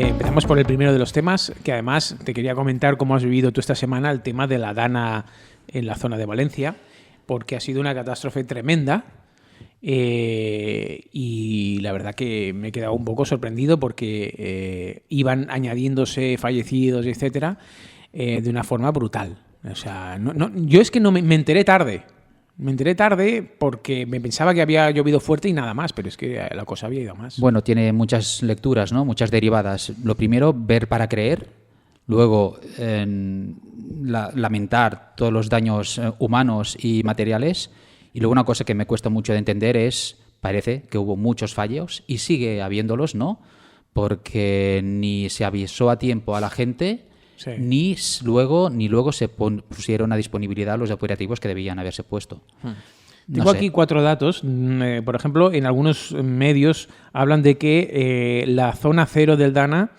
Empezamos por el primero de los temas, que además te quería comentar cómo has vivido tú esta semana el tema de la Dana en la zona de Valencia, porque ha sido una catástrofe tremenda. Y la verdad que me he quedado un poco sorprendido porque iban añadiéndose fallecidos, etcétera, de una forma brutal. O sea, yo es que no me enteré tarde. Me enteré tarde porque me pensaba que había llovido fuerte y nada más, pero es que la cosa había ido más. Bueno, tiene muchas lecturas, ¿no? Muchas derivadas. Lo primero, ver para creer. Luego, lamentar todos los daños humanos y materiales. Y luego una cosa que me cuesta mucho de entender es, parece que hubo muchos fallos y sigue habiéndolos, ¿no? Porque ni se avisó a tiempo a la gente, sí, ni luego se pusieron a disponibilidad los operativos que debían haberse puesto. Tengo aquí 4 datos. Por ejemplo, en algunos medios hablan de que la zona cero del Dana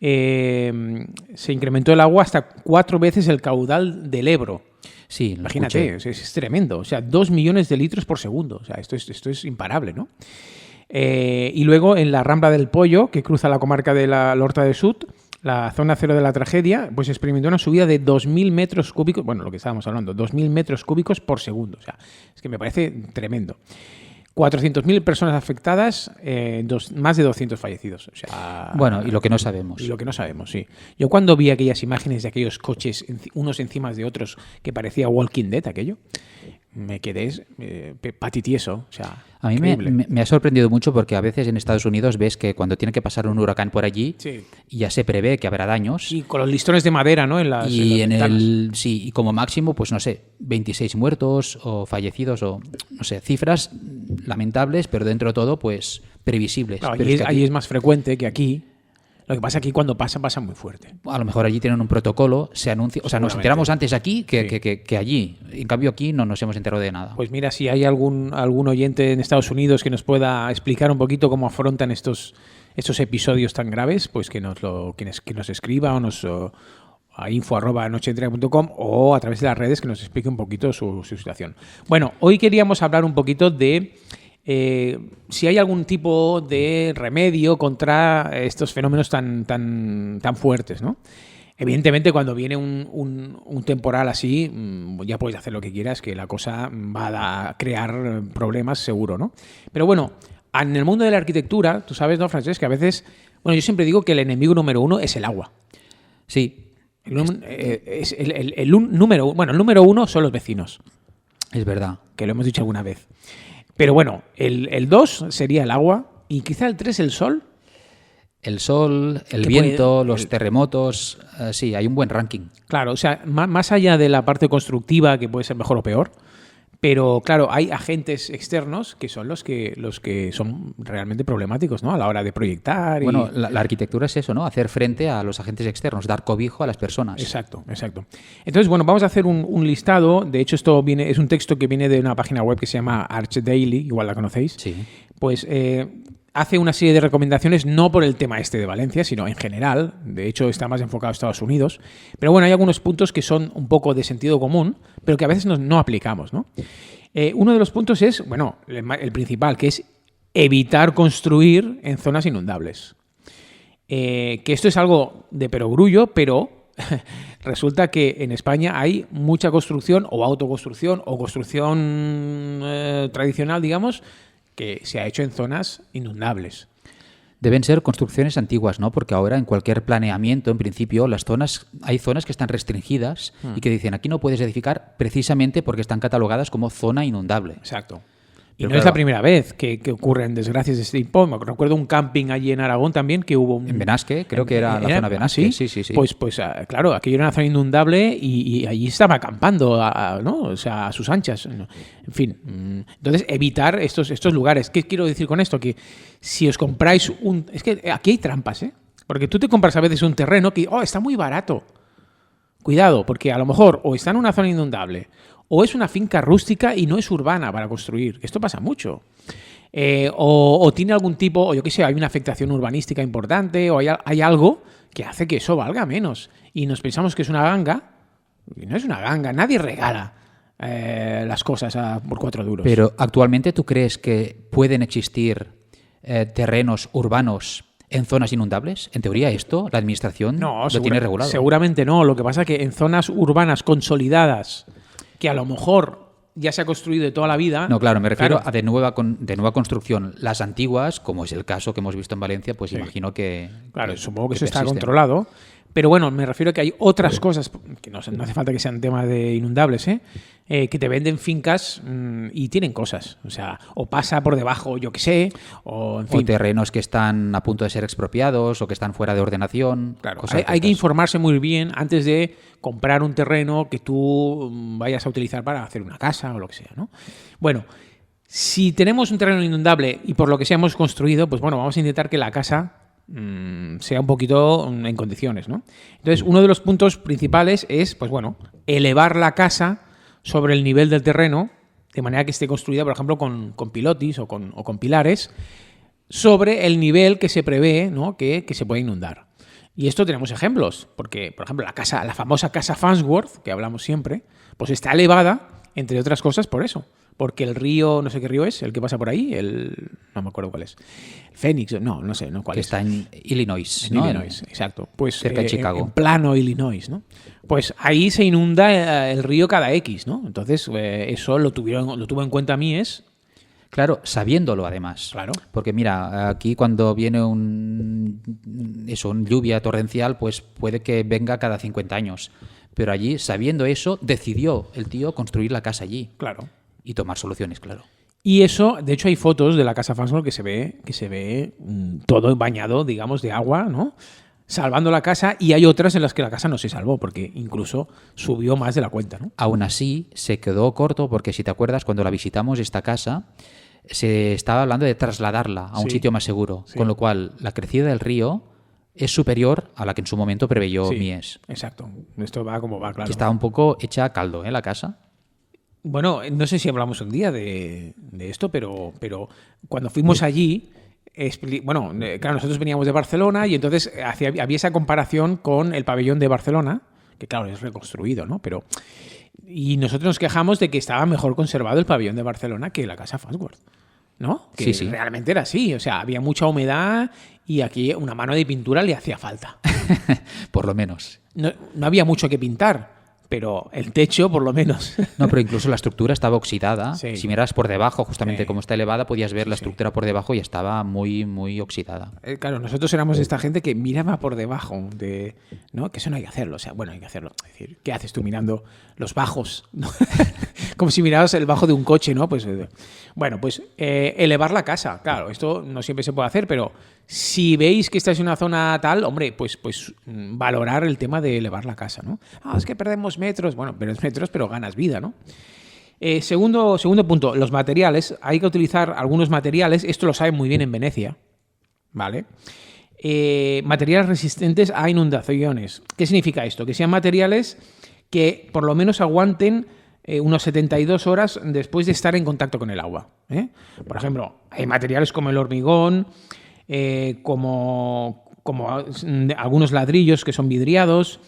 se incrementó el agua hasta 4 veces el caudal del Ebro. Sí, imagínate, es tremendo. O sea, 2 millones de litros por segundo. O sea, esto es imparable, ¿no? Y luego en la Rambla del Pollo, que cruza la comarca de la Horta de Sud, la zona cero de la tragedia, pues experimentó una subida de 2.000 metros cúbicos, bueno, lo que estábamos hablando, 2.000 metros cúbicos por segundo. O sea, es que me parece tremendo. 400.000 personas afectadas, más de 200 fallecidos. O sea, bueno, y lo que no sabemos. Y lo que no sabemos, sí. Yo cuando vi aquellas imágenes de aquellos coches, unos encima de otros, que parecía Walking Dead aquello, me quedé patitieso. O sea, a mí me ha sorprendido mucho porque a veces en Estados Unidos ves que cuando tiene que pasar un huracán por allí, sí, ya se prevé que habrá daños. Y con los listones de madera, ¿no? Y como máximo, pues no sé, 26 muertos o fallecidos o no sé, cifras lamentables, pero dentro de todo, pues previsibles. Claro, pero ahí es más frecuente que aquí. Lo que pasa aquí cuando pasa muy fuerte. A lo mejor allí tienen un protocolo, se anuncia, o sea, nos enteramos antes aquí que allí. En cambio aquí no nos hemos enterado de nada. Pues mira, si hay algún oyente en Estados Unidos que nos pueda explicar un poquito cómo afrontan estos episodios tan graves, pues que nos escriba o a info@nocheentrega.com o a través de las redes que nos explique un poquito su situación. Bueno, hoy queríamos hablar un poquito de si hay algún tipo de remedio contra estos fenómenos tan fuertes, ¿no? Evidentemente, cuando viene un temporal así, ya puedes hacer lo que quieras, que la cosa va a crear problemas seguro, ¿no? Pero bueno, en el mundo de la arquitectura, tú sabes, ¿no, Francesc? Que a veces, bueno, yo siempre digo que el enemigo número 1 es el agua. Sí. El número 1 son los vecinos. Es verdad. Que lo hemos dicho alguna vez. Pero bueno, el 2 sería el agua y quizá el 3 el sol. El sol, el viento, los terremotos, sí, hay un buen ranking. Claro, o sea, más allá de la parte constructiva, que puede ser mejor o peor, pero claro, hay agentes externos que son los que son realmente problemáticos, ¿no? A la hora de proyectar. Bueno, la arquitectura es eso, ¿no? Hacer frente a los agentes externos, dar cobijo a las personas. Exacto. Entonces, bueno, vamos a hacer un listado. De hecho, es un texto que viene de una página web que se llama Arch Daily, igual la conocéis. Sí. Pues hace una serie de recomendaciones, no por el tema este de Valencia, sino en general. De hecho, está más enfocado a Estados Unidos. Pero bueno, hay algunos puntos que son un poco de sentido común, pero que a veces no aplicamos, ¿no? Uno de los puntos es, bueno, el principal, que es evitar construir en zonas inundables. Que esto es algo de perogrullo, pero resulta que en España hay mucha construcción o autoconstrucción o construcción tradicional, digamos, que se ha hecho en zonas inundables. Deben ser construcciones antiguas, ¿no? Porque ahora en cualquier planeamiento, en principio, hay zonas que están restringidas y que dicen aquí no puedes edificar precisamente porque están catalogadas como zona inundable. Exacto. Y no es la primera vez que ocurren desgracias de este tipo. Me recuerdo un camping allí en Aragón también que hubo en Benasque, creo que era la zona Benasque. ¿Sí? Sí. Pues claro, aquello era una zona inundable y allí estaba acampando, ¿no? O sea, a sus anchas. En fin. Entonces, evitar estos lugares. ¿Qué quiero decir con esto? Que si os compráis es que aquí hay trampas, ¿eh? Porque tú te compras a veces un terreno que está muy barato. Cuidado, porque a lo mejor o está en una zona inundable o es una finca rústica y no es urbana para construir. Esto pasa mucho. O tiene algún tipo, o yo qué sé, hay una afectación urbanística importante, o hay algo que hace que eso valga menos. Y nos pensamos que es una ganga, y no es una ganga, nadie regala las cosas por 4 duros. Pero actualmente, ¿tú crees que pueden existir terrenos urbanos en zonas inundables? En teoría esto, la administración lo tiene regulado. Seguramente no. Lo que pasa es que en zonas urbanas consolidadas, que a lo mejor ya se ha construido de toda la vida... No, claro, me refiero a de nueva construcción. Las antiguas, como es el caso que hemos visto en Valencia, pues imagino que... Claro, supongo que eso está controlado. Pero bueno, me refiero a que hay otras cosas, que no hace falta que sean temas de inundables, que te venden fincas y tienen cosas. O sea, o pasa por debajo, yo qué sé, o en fin. O terrenos que están a punto de ser expropiados o que están fuera de ordenación. Claro, hay que informarse muy bien antes de comprar un terreno que tú vayas a utilizar para hacer una casa o lo que sea, ¿no? Bueno, si tenemos un terreno inundable y por lo que sea hemos construido, pues bueno, vamos a intentar que la casa sea un poquito en condiciones, ¿no? Entonces, uno de los puntos principales es, pues bueno, elevar la casa sobre el nivel del terreno, de manera que esté construida, por ejemplo, con pilotis o con pilares, sobre el nivel que se prevé, ¿no? que se puede inundar. Y esto tenemos ejemplos, porque, por ejemplo, la famosa casa Farnsworth, que hablamos siempre, pues está elevada, entre otras cosas, por eso. Porque el río, no sé qué río es, el que pasa por ahí, no me acuerdo cuál es. Fénix, no sé, no cuál que es. está en Illinois, En ¿no? Illinois, exacto. Pues cerca de Chicago. En plano Illinois, ¿no? Pues ahí se inunda el río cada X, ¿no? Entonces, eso lo tuvo en cuenta Mies. Claro, sabiéndolo además. Claro. Porque mira, aquí cuando viene un lluvia torrencial, pues puede que venga cada 50 años. Pero allí, sabiendo eso, decidió el tío construir la casa allí. Claro. Y tomar soluciones, claro. Y eso, de hecho, hay fotos de la casa Farnsworth que se ve todo bañado, digamos, de agua, ¿no? Salvando la casa, y hay otras en las que la casa no se salvó, porque incluso subió más de la cuenta, ¿no? Aún así, se quedó corto, porque si te acuerdas, cuando la visitamos, esta casa, se estaba hablando de trasladarla a un sitio más seguro. Sí. Con lo cual, la crecida del río es superior a la que en su momento preveyó Mies. Exacto. Esto va como va, claro. Que estaba un poco hecha a caldo, la casa. Bueno, no sé si hablamos un día de esto, pero cuando fuimos allí, claro, nosotros veníamos de Barcelona y entonces había esa comparación con el pabellón de Barcelona, que claro, es reconstruido, ¿no? Y nosotros nos quejamos de que estaba mejor conservado el pabellón de Barcelona que la casa Farnsworth, ¿no? Que sí. Realmente era así, o sea, había mucha humedad y aquí una mano de pintura le hacía falta. Por lo menos. No había mucho que pintar. Pero el techo, por lo menos. No, pero incluso la estructura estaba oxidada. Sí. Si miras por debajo, justamente como está elevada, podías ver la estructura por debajo y estaba muy, muy oxidada. Claro, nosotros éramos esta gente que miraba por debajo, ¿no? Que eso no hay que hacerlo. O sea, bueno, hay que hacerlo. Es decir, ¿qué haces tú mirando los bajos? ¿No? Como si miraras el bajo de un coche, ¿no? Pues elevar la casa. Claro, esto no siempre se puede hacer, pero si veis que estáis en una zona tal, hombre, pues valorar el tema de elevar la casa, ¿no? Es que perdemos metros. Bueno, pierdes metros, pero ganas vida, ¿no? Segundo punto, los materiales. Hay que utilizar algunos materiales. Esto lo saben muy bien en Venecia, ¿vale? Materiales resistentes a inundaciones. ¿Qué significa esto? Que sean materiales que por lo menos aguanten unos 72 horas después de estar en contacto con el agua. Por ejemplo, hay materiales como el hormigón, como algunos ladrillos que son vidriados,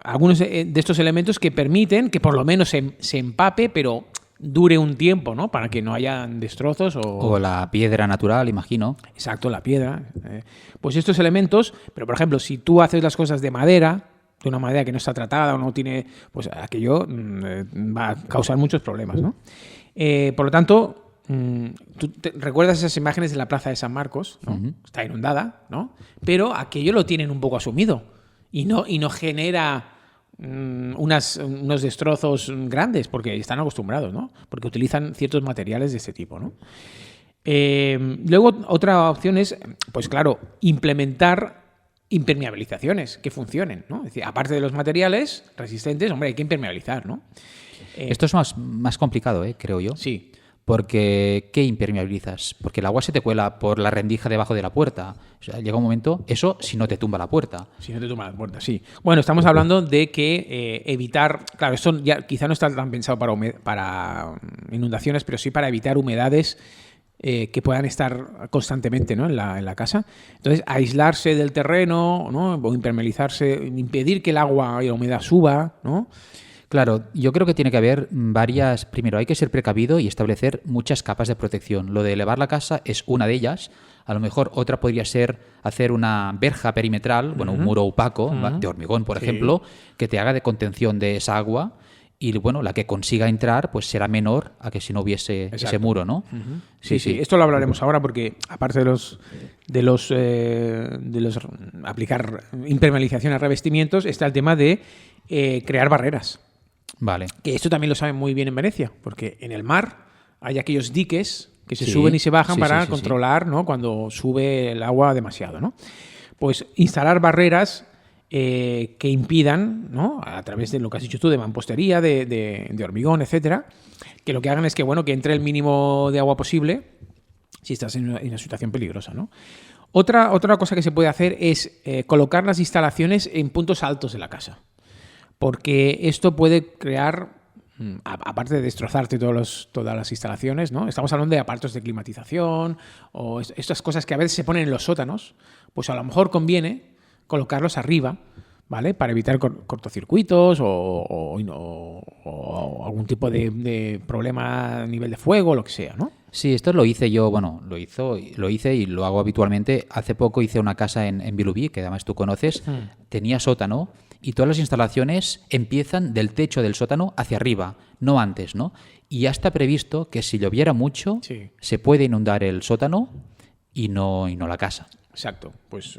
algunos de estos elementos que permiten que por lo menos se empape, pero dure un tiempo, ¿no? Para que no haya destrozos o la piedra natural, imagino. Exacto, la piedra. Pues estos elementos, pero por ejemplo, si tú haces las cosas de madera, de una madera que no está tratada o no tiene, pues aquello va a causar muchos problemas, ¿no? Por lo tanto, ¿tú recuerdas esas imágenes de la plaza de San Marcos? ¿No? Uh-huh. Está inundada, ¿no? Pero aquello lo tienen un poco asumido y no genera unos destrozos grandes porque están acostumbrados, ¿no? Porque utilizan ciertos materiales de este tipo, ¿no? Luego, otra opción es, pues claro, implementar impermeabilizaciones que funcionen, ¿no? Es decir, aparte de los materiales resistentes, hombre, hay que impermeabilizar, ¿no? Esto es más complicado, creo yo. Sí. Porque, ¿qué impermeabilizas? Porque el agua se te cuela por la rendija debajo de la puerta. O sea, llega un momento, eso si no te tumba la puerta. Si no te tumba la puerta, sí. Bueno, estamos hablando de que evitar... Claro, esto ya quizá no está tan pensado para inundaciones, pero sí para evitar humedades que puedan estar constantemente, ¿no? en la casa. Entonces, aislarse del terreno, ¿no? O impermeabilizarse, impedir que el agua y la humedad suba, ¿no? Claro, yo creo que tiene que haber varias. Primero, hay que ser precavido y establecer muchas capas de protección. Lo de elevar la casa es una de ellas. A lo mejor otra podría ser hacer una verja perimetral, bueno, un muro opaco, de hormigón, por ejemplo, que te haga de contención de esa agua. Y bueno, la que consiga entrar pues será menor a que si no hubiese ese muro, ¿no? Sí, esto lo hablaremos ahora porque aparte de los aplicar impermeabilización a revestimientos está el tema de crear barreras. Vale. Que esto también lo saben muy bien en Venecia, porque en el mar hay aquellos diques que se suben y se bajan para controlar, ¿no? Cuando sube el agua demasiado, ¿no? Pues instalar barreras que impidan, ¿no? A través de lo que has dicho tú, de mampostería, de hormigón, etcétera, que lo que hagan es que, bueno, que entre el mínimo de agua posible si estás en una situación peligrosa, ¿no? Otra cosa que se puede hacer es colocar las instalaciones en puntos altos de la casa, porque esto puede crear, aparte de destrozarte todas las instalaciones, ¿no? Estamos hablando de aparatos de climatización o estas cosas que a veces se ponen en los sótanos, pues a lo mejor conviene colocarlos arriba, ¿vale? Para evitar cortocircuitos o algún tipo de problema a nivel de fuego o lo que sea, ¿no? Sí, esto lo hice yo, bueno, lo hice y lo hago habitualmente. Hace poco hice una casa en Vilubí, que además tú conoces, tenía sótano y todas las instalaciones empiezan del techo del sótano hacia arriba, no antes, ¿no? Y ya está previsto que si lloviera mucho se puede inundar el sótano y no la casa. Exacto, pues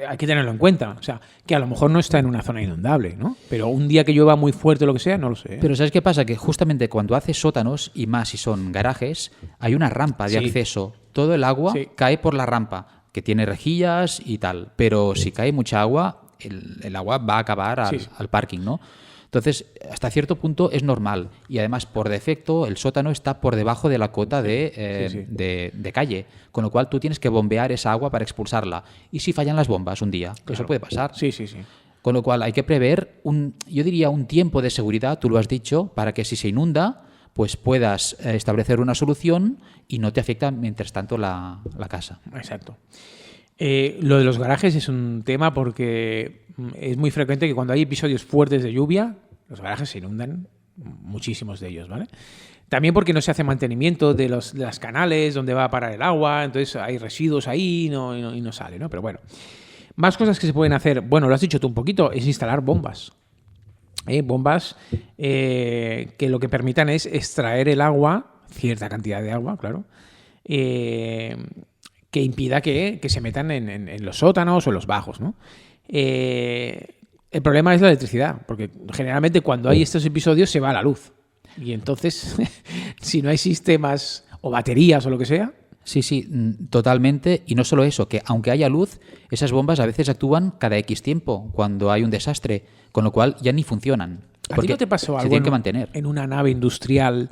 hay que tenerlo en cuenta. O sea, que a lo mejor no está en una zona inundable, ¿no? Pero un día que llueva muy fuerte o lo que sea, no lo sé. Pero ¿sabes qué pasa? Que justamente cuando haces sótanos, y más si son garajes, hay una rampa de acceso. Todo el agua cae por la rampa, que tiene rejillas y tal. Pero si cae mucha agua, el agua va a acabar al parking, ¿no? Entonces, hasta cierto punto es normal. Y además, por defecto, el sótano está por debajo de la cota de calle. Con lo cual, tú tienes que bombear esa agua para expulsarla. ¿Y si fallan las bombas un día? Claro. Eso puede pasar. Sí. Con lo cual, hay que prever, yo diría, un tiempo de seguridad, tú lo has dicho, para que si se inunda, pues puedas establecer una solución y no te afecta, mientras tanto, la casa. Exacto. Lo de los garajes es un tema porque es muy frecuente que cuando hay episodios fuertes de lluvia, los garajes se inundan, muchísimos de ellos, ¿vale? También porque no se hace mantenimiento de las canales donde va a parar el agua, entonces hay residuos ahí y no sale, ¿no? Pero bueno, más cosas que se pueden hacer, bueno, lo has dicho tú un poquito, es instalar bombas. Bombas que lo que permitan es extraer el agua, cierta cantidad de agua, claro, que impida que se metan en los sótanos o en los bajos, ¿no? El problema es la electricidad, porque generalmente cuando hay estos episodios se va la luz. Y entonces, si no hay sistemas o baterías o lo que sea... Sí, totalmente. Y no solo eso, que aunque haya luz, esas bombas a veces actúan cada X tiempo, cuando hay un desastre, con lo cual ya ni funcionan. ¿A ti no te pasó algo tienen que mantener en una nave industrial?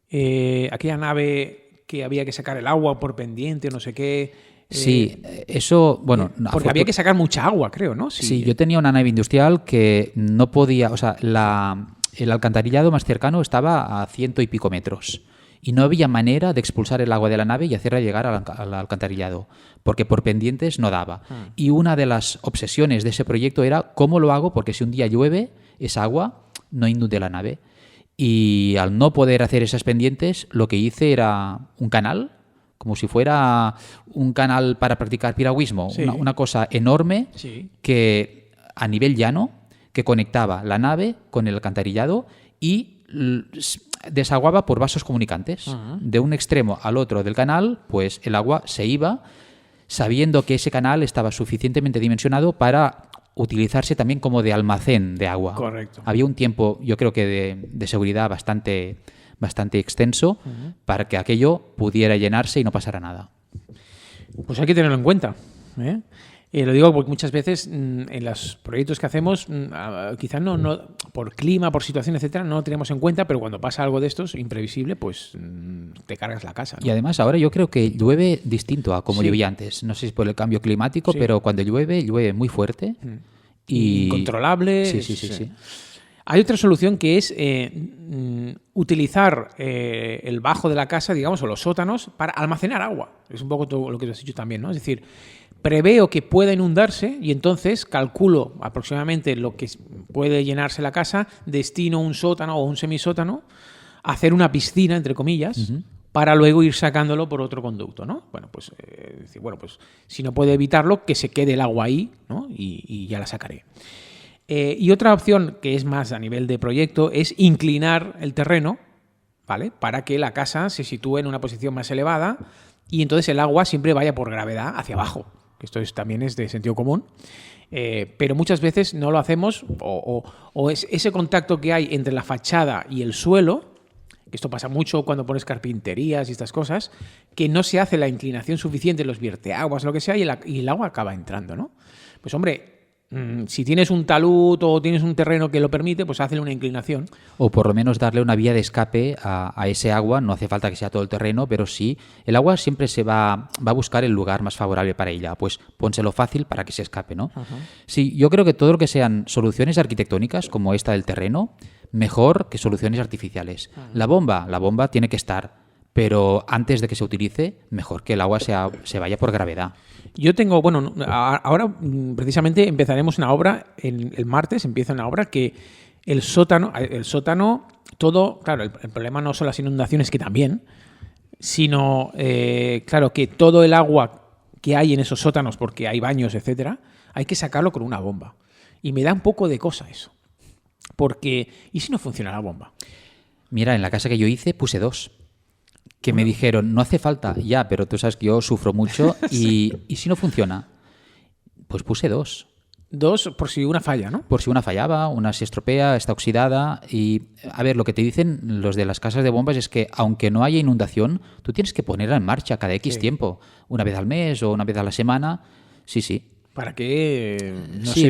Aquella nave que había que sacar el agua por pendiente o no sé qué... Sí, eso, bueno... Porque había que sacar mucha agua, creo, ¿no? Sí, yo tenía una nave industrial que no podía... O sea, el alcantarillado más cercano estaba a 100 y pico metros. Y no había manera de expulsar el agua de la nave y hacerla llegar al alcantarillado, porque por pendientes no daba. Y una de las obsesiones de ese proyecto era cómo lo hago, porque si un día llueve, esa agua no inunde la nave. Y al no poder hacer esas pendientes, lo que hice era un canal, como si fuera un canal para practicar piragüismo, una cosa enorme que a nivel llano, que conectaba la nave con el alcantarillado y desaguaba por vasos comunicantes. De un extremo al otro del canal, pues el agua se iba, sabiendo que ese canal estaba suficientemente dimensionado para utilizarse también como de almacén de agua. Correcto. Había un tiempo, yo creo que de seguridad bastante extenso para que aquello pudiera llenarse y no pasara nada. Pues hay que tenerlo en cuenta. Lo digo porque muchas veces en los proyectos que hacemos, quizás no por clima, por situación, etcétera, no lo tenemos en cuenta, pero cuando pasa algo de estos imprevisible, pues te cargas la casa, ¿no? Y además ahora yo creo que llueve distinto a como llovía antes. No sé si es por el cambio climático, pero cuando llueve muy fuerte. Incontrolable. Sí. Hay otra solución que es utilizar el bajo de la casa, digamos, o los sótanos para almacenar agua. Es un poco todo lo que te has dicho también, ¿no? Es decir, preveo que pueda inundarse y entonces calculo aproximadamente lo que puede llenarse la casa, destino un sótano o un semisótano, hacer una piscina, entre comillas, para luego ir sacándolo por otro conducto, ¿no? Bueno, pues, pues si no puede evitarlo, que se quede el agua ahí, ¿no? Y ya la sacaré. Y otra opción, que es más a nivel de proyecto, es inclinar el terreno, ¿vale? Para que la casa se sitúe en una posición más elevada y entonces el agua siempre vaya por gravedad hacia abajo. Esto también es de sentido común. Pero muchas veces no lo hacemos o es ese contacto que hay entre la fachada y el suelo, que esto pasa mucho cuando pones carpinterías y estas cosas, que no se hace la inclinación suficiente en los vierteaguas, lo que sea, y el agua acaba entrando, ¿no? Pues hombre, si tienes un talud o tienes un terreno que lo permite, pues hazle una inclinación. O por lo menos darle una vía de escape a ese agua. No hace falta que sea todo el terreno, pero sí, el agua siempre se va a buscar el lugar más favorable para ella. Pues pónselo fácil para que se escape, ¿no? Ajá. Sí, yo creo que todo lo que sean soluciones arquitectónicas, como esta del terreno, mejor que soluciones artificiales. La bomba tiene que estar, pero antes de que se utilice, mejor que el agua se vaya por gravedad. Yo tengo, bueno, ahora precisamente empezaremos una obra, el martes empieza una obra que el sótano, todo, claro, el problema no son las inundaciones, que también, sino, claro, que todo el agua que hay en esos sótanos, porque hay baños, etcétera, hay que sacarlo con una bomba. Y me da un poco de cosa eso. Porque, ¿y si no funciona la bomba? Mira, en la casa que yo hice puse 2. Que me dijeron, no hace falta, ya, pero tú sabes que yo sufro mucho y si no funciona, pues puse 2. 2 por si una falla, ¿no? Por si una fallaba, una se estropea, está oxidada y, a ver, lo que te dicen los de las casas de bombas es que aunque no haya inundación, tú tienes que ponerla en marcha cada X tiempo, una vez al mes o una vez a la semana, sí. Para que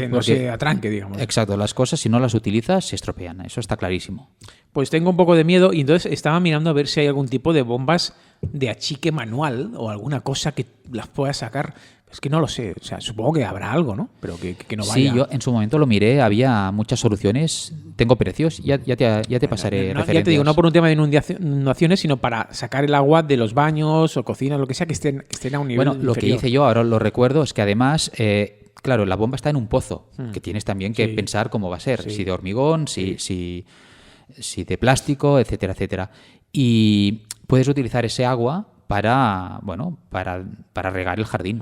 no se atranque, digamos. Exacto, las cosas si no las utilizas se estropean, eso está clarísimo. Pues tengo un poco de miedo y entonces estaba mirando a ver si hay algún tipo de bombas de achique manual o alguna cosa que las pueda sacar. Es que no lo sé, o sea, supongo que habrá algo, ¿no? Pero que no vaya. Sí, yo en su momento lo miré, había muchas soluciones, tengo precios, ya te pasaré referencias. Ya te digo, no por un tema de inundaciones, sino para sacar el agua de los baños o cocinas, lo que sea, que estén a un nivel Bueno, lo inferior. que hice yo, ahora lo recuerdo, es que además, claro, la bomba está en un pozo, que tienes también que pensar cómo va a ser, si de hormigón, si de plástico, etcétera. Y puedes utilizar ese agua para regar el jardín.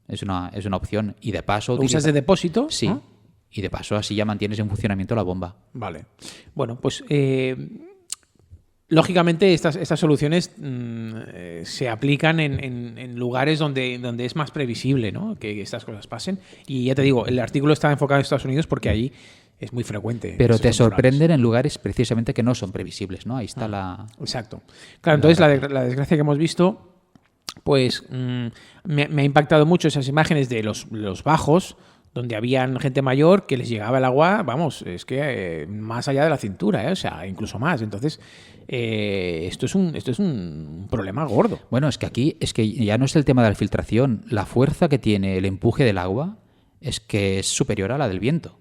Es una opción. Y de paso... ¿Lo usas de depósito? Sí. ¿No? Y de paso así ya mantienes en funcionamiento la bomba. Vale. Bueno, pues lógicamente estas soluciones se aplican en lugares donde es más previsible, ¿no? Que estas cosas pasen. Y ya te digo, el artículo está enfocado en Estados Unidos porque ahí es muy frecuente. Pero te sorprenden en lugares precisamente que no son previsibles, ¿no? Ahí está Exacto. Claro, entonces la desgracia que hemos visto, pues me ha impactado mucho esas imágenes de los bajos, donde habían gente mayor que les llegaba el agua, vamos, es que más allá de la cintura, o sea, incluso más. Entonces, esto es un problema gordo. Bueno, es que ya no es el tema de la filtración. La fuerza que tiene el empuje del agua es que es superior a la del viento.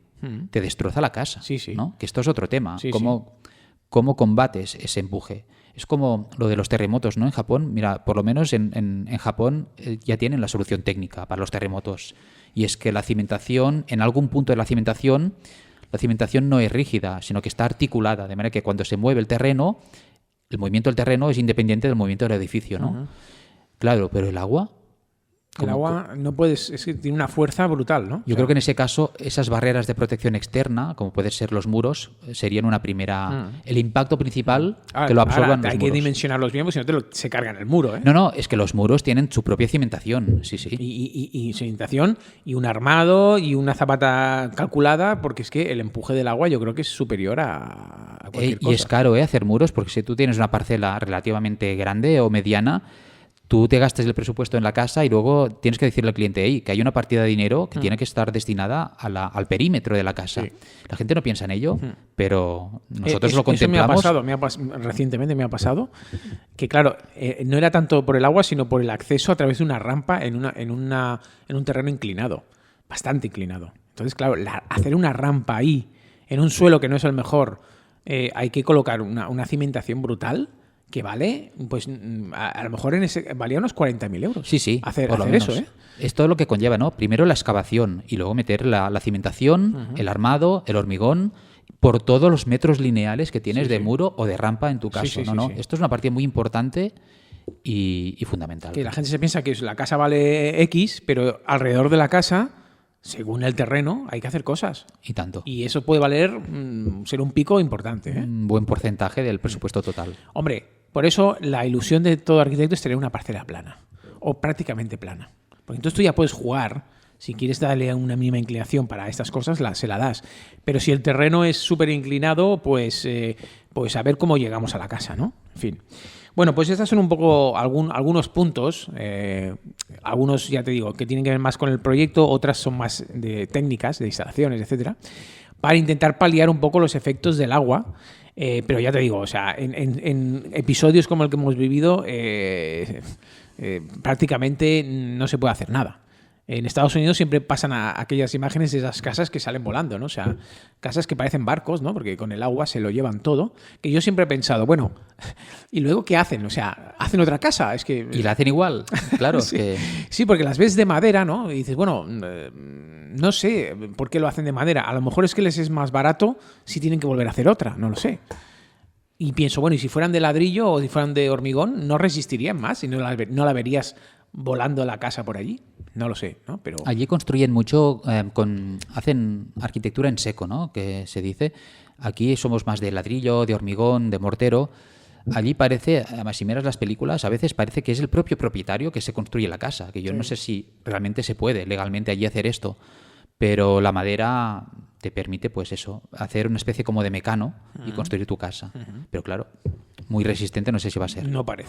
Te destroza la casa, Sí. ¿no? Que esto es otro tema. Sí, ¿Cómo combates ese empuje? Es como lo de los terremotos, ¿no? En Japón, mira, por lo menos en Japón ya tienen la solución técnica para los terremotos. Y es que la cimentación, en algún punto de la cimentación no es rígida, sino que está articulada, de manera que cuando se mueve el terreno, el movimiento del terreno es independiente del movimiento del edificio, ¿no? Claro, pero el agua... El agua no puedes, es que tiene una fuerza brutal, ¿no? Yo creo que en ese caso esas barreras de protección externa, como pueden ser los muros, serían una primera... El impacto principal que lo absorban los hay muros. que dimensionarlos bien, porque si no se cargan el muro, ¿eh? No, es que los muros tienen su propia cimentación, sí. Y cimentación, y un armado, y una zapata calculada, porque es que el empuje del agua yo creo que es superior a cualquier cosa. Y es caro hacer muros, porque si tú tienes una parcela relativamente grande o mediana, tú te gastes el presupuesto en la casa y luego tienes que decirle al cliente que hay una partida de dinero que tiene que estar destinada al perímetro de la casa. Sí. La gente no piensa en ello, pero nosotros lo contemplamos. Eso recientemente me ha pasado, que claro, no era tanto por el agua, sino por el acceso a través de una rampa en un terreno inclinado, bastante inclinado. Entonces, claro, hacer una rampa ahí en un suelo que no es el mejor, hay que colocar una cimentación brutal que vale, pues a lo mejor valía unos 40.000 euros. Sí, hacer por lo menos. eso, ¿eh? Es todo lo que conlleva, ¿no? Primero la excavación y luego meter la cimentación, el armado, el hormigón, por todos los metros lineales que tienes de muro o de rampa en tu caso. Sí. Esto es una partida muy importante y fundamental. Que la gente se piensa que la casa vale X, pero alrededor de la casa, según el terreno, hay que hacer cosas. Y tanto. Y eso puede valer, ser un pico importante, ¿eh? Un buen porcentaje del presupuesto total. Hombre, por eso la ilusión de todo arquitecto es tener una parcela plana, o prácticamente plana. Porque entonces tú ya puedes jugar, si quieres darle una mínima inclinación para estas cosas, se la das. Pero si el terreno es súper inclinado, pues a ver cómo llegamos a la casa, ¿no? En fin. Bueno, pues estos son un poco algunos puntos, algunos, ya te digo, que tienen que ver más con el proyecto, otras son más de técnicas, de instalaciones, etcétera, para intentar paliar un poco los efectos del agua. Pero ya te digo, o sea, en episodios como el que hemos vivido, prácticamente no se puede hacer nada. En Estados Unidos siempre pasan aquellas imágenes de esas casas que salen volando, ¿no? O sea, casas que parecen barcos, ¿no? Porque con el agua se lo llevan todo. Que yo siempre he pensado, bueno, ¿y luego qué hacen? O sea, ¿hacen otra casa? Es que... Y la hacen igual, claro. Sí, sí, porque las ves de madera, ¿no? Y dices, bueno, no sé por qué lo hacen de madera. A lo mejor es que les es más barato si tienen que volver a hacer otra, no lo sé. Y pienso, bueno, y si fueran de ladrillo o si fueran de hormigón, no resistirían más y no la verías volando la casa por allí. No lo sé, ¿no? Pero... Allí construyen mucho, hacen arquitectura en seco, ¿no? Que se dice. Aquí somos más de ladrillo, de hormigón, de mortero. Allí parece, además si miras las películas, a veces parece que es el propio propietario que se construye la casa, que yo no sé si realmente se puede legalmente allí hacer esto, pero la madera te permite, pues eso, hacer una especie como de mecano y construir tu casa. Pero claro, muy resistente no sé si va a ser. No parece.